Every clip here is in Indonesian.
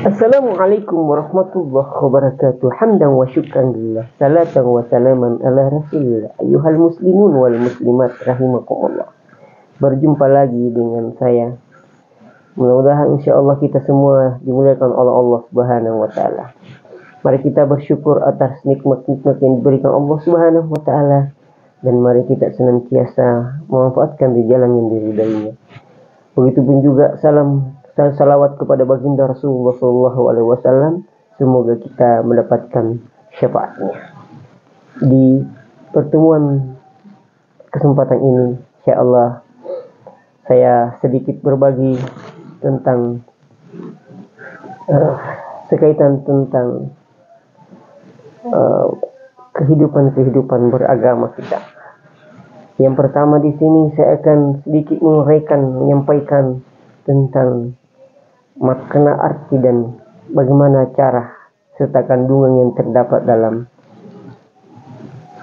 Assalamualaikum warahmatullahi wabarakatuh. Hamdan wa syukran lillah. Salatan wa salaman ala rasulillah. Ayuhal muslimun wal muslimat rahimakumullah. Berjumpa lagi dengan saya. Mudah-mudahan insyaAllah kita semua dimuliakan oleh Allah subhanahu wa ta'ala. Mari kita bersyukur atas nikmat-nikmat yang diberikan Allah subhanahu wa ta'ala. Dan mari kita senantiasa memanfaatkan di jalan yang diridainya. Begitupun juga salawat kepada baginda Rasulullah SAW. Semoga kita mendapatkan syafaatnya. Di pertemuan kesempatan ini, insyaallah saya sedikit berbagi tentang sekaitan tentang kehidupan beragama kita. Yang pertama di sini saya akan sedikit menyampaikan tentang makna, arti, dan bagaimana cara serta kandungan yang terdapat dalam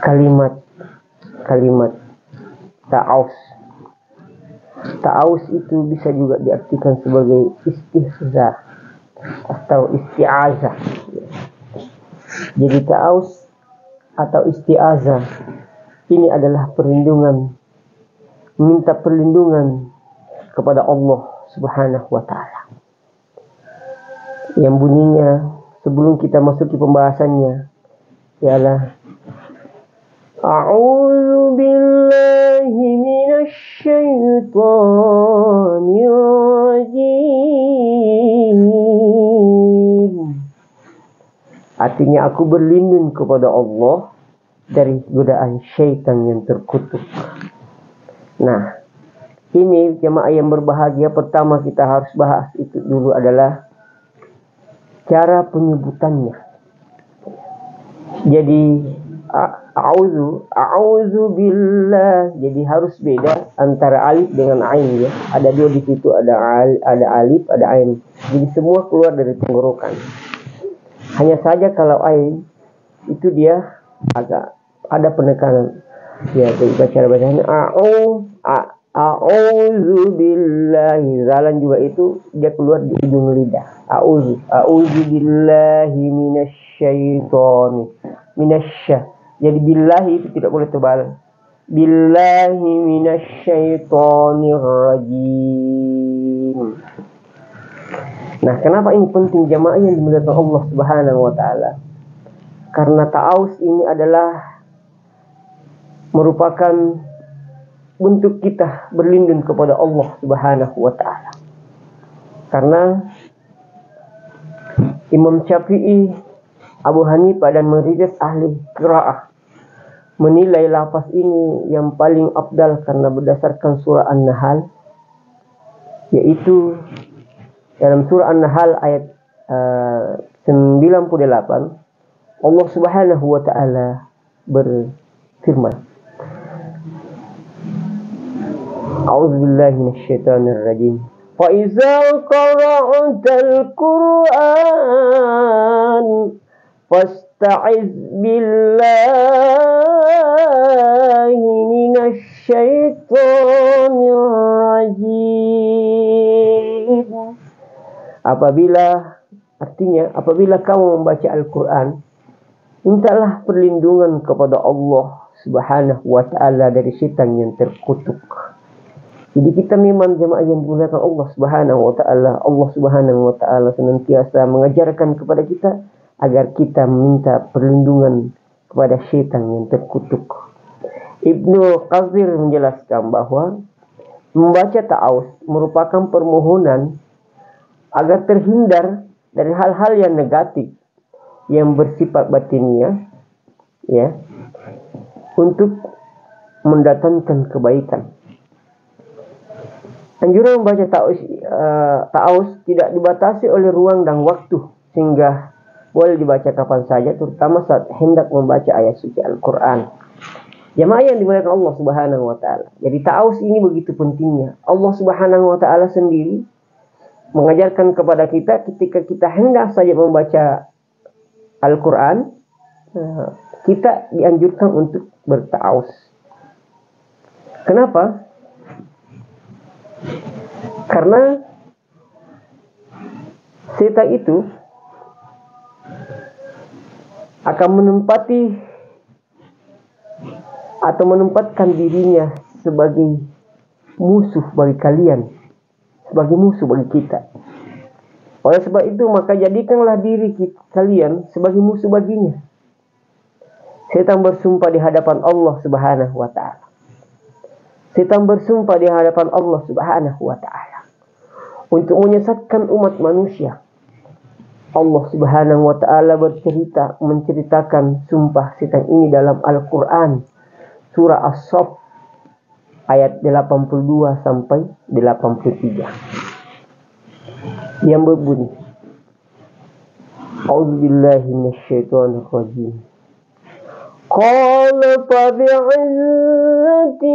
kalimat ta'awuz. Ta'awuz itu bisa juga diartikan sebagai istihza atau isti'azah. Jadi ta'awuz atau isti'azah ini adalah perlindungan, meminta perlindungan kepada Allah subhanahu wa ta'ala. Yang bunyinya sebelum kita masuki pembahasannya ialah A'udzu billahi minasy syaithanir rajim. Artinya aku berlindung kepada Allah dari godaan syaitan yang terkutuk. Nah, ini jemaah yang berbahagia, pertama kita harus bahas itu dulu adalah cara penyebutannya. Jadi a'udzu billah. Jadi harus beda antara alif dengan ain ya. Ada dua di situ, ada alif, ada ain. Jadi semua keluar dari tenggorokan. Hanya saja kalau ain itu dia agak ada penekanan. Ya, jadi cara bacanya a'udzu billahi. Zalan juga itu dia keluar di ujung lidah. A'udzu billahi minasy. Jadi billahi itu tidak boleh tebal. Billahi minasyaitonir rajim. Nah, kenapa ini penting jamaah yang dimuliakan Allah Subhanahu wa taala? Karena ta'awuz ini adalah merupakan bentuk kita berlindung kepada Allah Subhanahu wa taala. Karena Imam Syafi'i, Abu Hanifah dan mayoritas ahli qiraah menilai lafaz ini yang paling afdal karena berdasarkan surah An-Nahl, yaitu dalam surah An-Nahl ayat 98 Allah Subhanahu wa taala berfirman, A'udzu billahi minasyaitonir rajim. Fa iza qara'tal Qur'an fasta'iz billahi minasyaitonir rajim. Apabila kamu membaca Al-Quran, mintalah perlindungan kepada Allah Subhanahu wa ta'ala dari syaitan yang terkutuk. Jadi kita memang jemaah yang dimuliakan Allah Subhanahu wa ta'ala. Allah Subhanahu wa ta'ala senantiasa mengajarkan kepada kita agar kita meminta perlindungan kepada syaitan yang terkutuk. Ibnu Qazir menjelaskan bahwa membaca ta'awuz merupakan permohonan agar terhindar dari hal-hal yang negatif yang bersifat batiniah, ya, untuk mendatangkan kebaikan. Anjuran membaca ta'awuz tidak dibatasi oleh ruang dan waktu, sehingga boleh dibaca kapan saja, terutama saat hendak membaca ayat suci Al-Quran. Jamaah yang dimuliakan Allah Subhanahu wa ta'ala. Jadi ta'awuz ini begitu pentingnya. Allah Subhanahu wa ta'ala sendiri mengajarkan kepada kita ketika kita hendak saja membaca Al-Quran, kita dianjurkan untuk berta'awuz. Kenapa? Karena setan itu akan menempati atau menempatkan dirinya sebagai musuh bagi kalian, sebagai musuh bagi kita. Oleh sebab itu, maka jadikanlah diri kalian sebagai musuh baginya. Setan bersumpah di hadapan Allah Subhanahu wa ta'ala. Setan bersumpah di hadapan Allah Subhanahu wa ta'ala untuk menyesatkan umat manusia. Allah Subhanahu wa ta'ala menceritakan sumpah setan ini dalam Al-Quran, surah As-Saff ayat 82 sampai 83, yang berbunyi, A'udzubillahi minasyaitonir rajim. Qala fa bi'izzati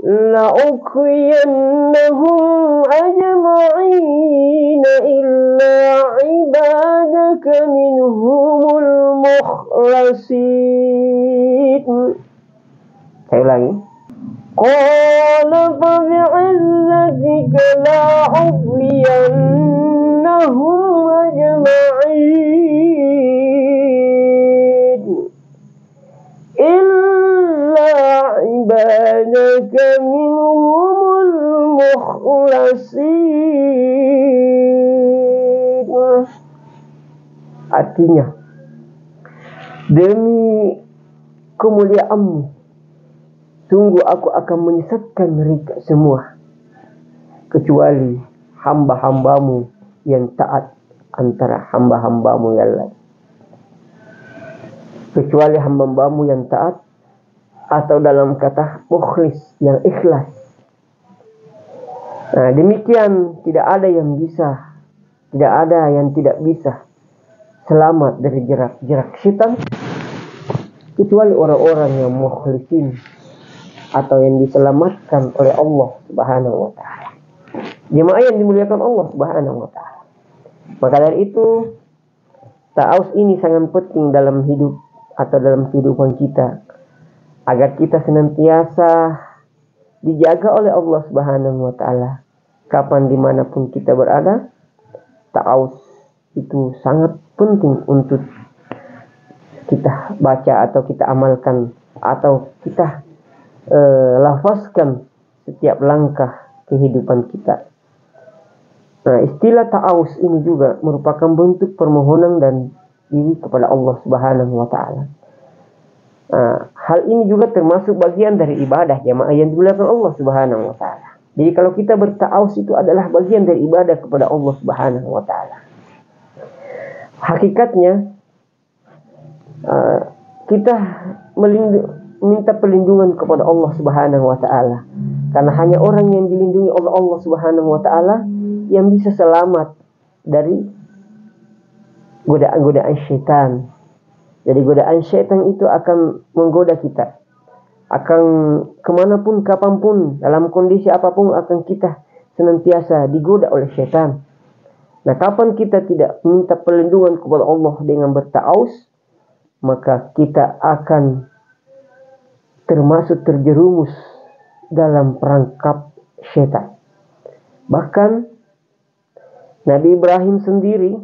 la'uqiyannahum ajma'ina illa ibadaka minhumul mukhlasin. Saya ulangi. Qala fa bi'izzatika la'uqiyannahum ajma'in illa ibadaka minhumul mukhlasin. Artinya, demi kemuliaanmu, sungguh aku akan menyesatkan mereka semua, kecuali hamba-hambamu yang taat antara hamba-hambamu yang lain. Kecuali hamba-hambamu yang taat, atau dalam kata mukhlis, yang ikhlas. Nah, demikian tidak ada yang tidak bisa selamat dari jerak setan, kecuali orang-orang yang mukhlisin, atau yang diselamatkan oleh Allah Subhanahu wa ta'ala. Jemaah yang dimuliakan Allah Subhanahu wa ta'ala. Maka dari itu, ta'awuz ini sangat penting dalam hidup atau dalam kehidupan kita, agar kita senantiasa dijaga oleh Allah Subhanahu wa ta'ala. Kapan dimanapun kita berada, ta'awuz itu sangat penting untuk kita baca atau kita amalkan, atau kita lafazkan setiap langkah kehidupan kita. Nah, istilah ta'awuz ini juga merupakan bentuk permohonan dan diri kepada Allah Subhanahu wa ta'ala. Nah, hal ini juga termasuk bagian dari ibadah jemaah yang dimuliakan Allah Subhanahu wa ta'ala. Jadi kalau kita berta'awuz itu adalah bagian dari ibadah kepada Allah Subhanahu wa ta'ala. Hakikatnya kita minta perlindungan kepada Allah Subhanahu wa ta'ala, karena hanya orang yang dilindungi oleh Allah Subhanahu wa ta'ala yang bisa selamat dari godaan-godaan syaitan. Jadi godaan syaitan itu akan menggoda kita, akan kemanapun, kapanpun, dalam kondisi apapun akan kita senantiasa digoda oleh syaitan. Nah, kapan kita tidak minta perlindungan kepada Allah dengan berta'awuz, maka kita akan termasuk terjerumus dalam perangkap syaitan. Bahkan Nabi Ibrahim sendiri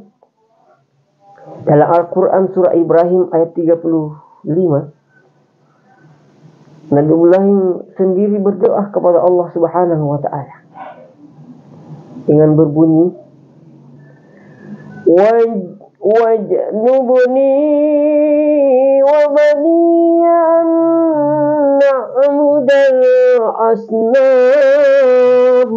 dalam Al-Quran surah Ibrahim ayat 35, Nabi Ibrahim sendiri berdoa kepada Allah Subhanahu wa ta'ala dengan berbunyi, wajnubni wa baniya an na'budal asnam.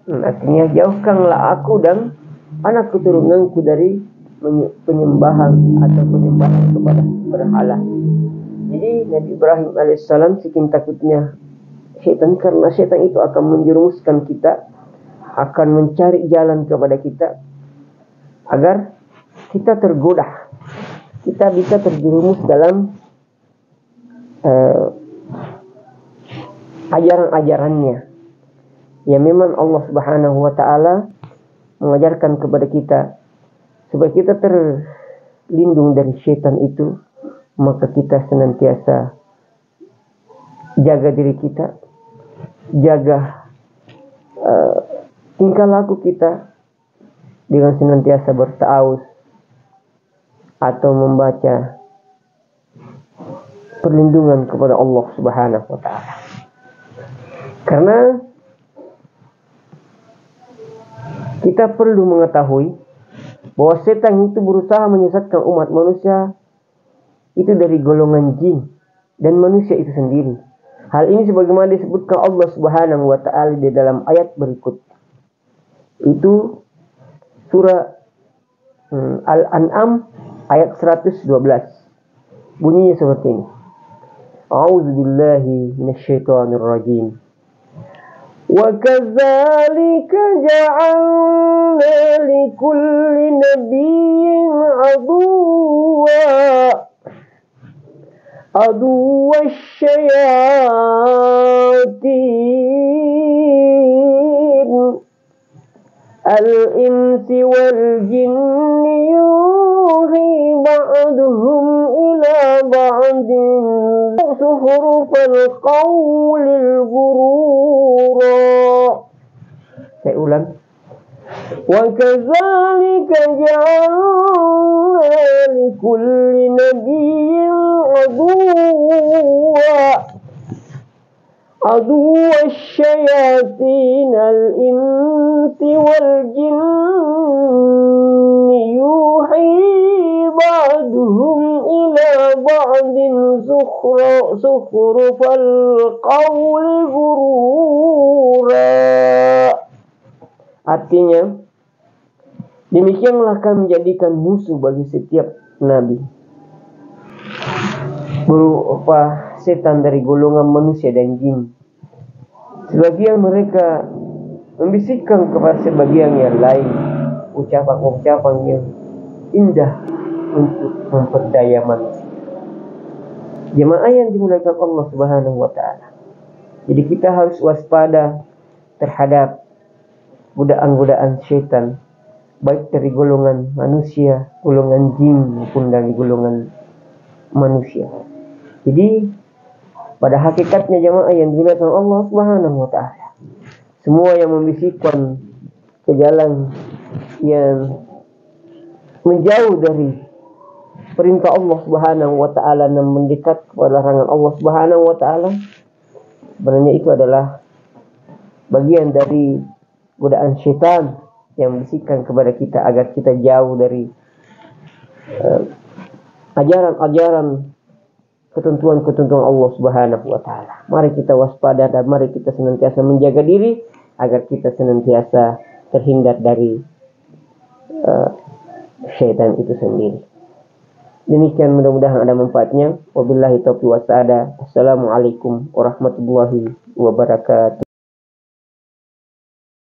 Artinya, jauhkanlah aku dan anak keturunanku dari penyembahan atau penyembahan kepada berhala. Jadi Nabi Ibrahim alaihissalam saking takutnya syaitan, karena syaitan itu akan menjerumuskan kita, akan mencari jalan kepada kita agar kita tergoda, kita bisa terjerumus dalam ajaran-ajarannya. Ya, memang Allah Subhanahu wa ta'ala mengajarkan kepada kita supaya kita terlindung dari syaitan itu, maka kita senantiasa jaga diri kita, jaga tingkah laku kita, dengan senantiasa berta'awuz atau membaca perlindungan kepada Allah Subhanahu wa taala. Karena kita perlu mengetahui bahwa setan itu berusaha menyesatkan umat manusia itu dari golongan jin dan manusia itu sendiri. Hal ini sebagaimana disebutkan Allah Subhanahu wa taala di dalam ayat berikut. Itu surah Al-An'am ayat 112. Bunyinya seperti ini. A'udzubillahi minasyaitonirrajim. Wa kadzalika ja'alna likulli nabiyyin aduwwa syayatin al-insi wal jinni yuhi ba'duhum ila ba'din zuhrufal qawlil ghurura. Saya ulang. Wa kadzalika ja'alna likulli nabiyyin aduwwa syayatin al-insi wal jinni yuhi ba'duhum ila ba'din zukhrufal qawli ghurura. Artinya, demikianlah kami menjadikan musuh bagi setiap nabi berupa setan dari golongan manusia dan jin. Sebagian mereka membisikkan kepada sebagian yang lain ucapan-ucapan yang indah untuk memperdaya manusia. Jemaah yang dimuliakan Allah Subhanahu wa taala. Jadi kita harus waspada terhadap godaan-godaan setan, baik dari golongan manusia, golongan jin maupun dari golongan manusia. Jadi pada hakikatnya jemaah yang dimuliakan Allah Subhanahu wa taala, semua yang membisikkan ke jalan yang menjauh dari perintah Allah Subhanahu wa taala dan mendekat kepada larangan Allah Subhanahu wa taala, sebenarnya itu adalah bagian dari godaan syaitan yang membisikkan kepada kita agar kita jauh dari ajaran-ajaran ketentuan-ketentuan Allah Subhanahu wa taala. Mari kita waspada dan mari kita senantiasa menjaga diri agar kita senantiasa terhindar dari syaitan itu sendiri. Demikian, mudah-mudahan ada manfaatnya. Wabillahi taufiq wa sa'ada. Assalamualaikum warahmatullahi wabarakatuh.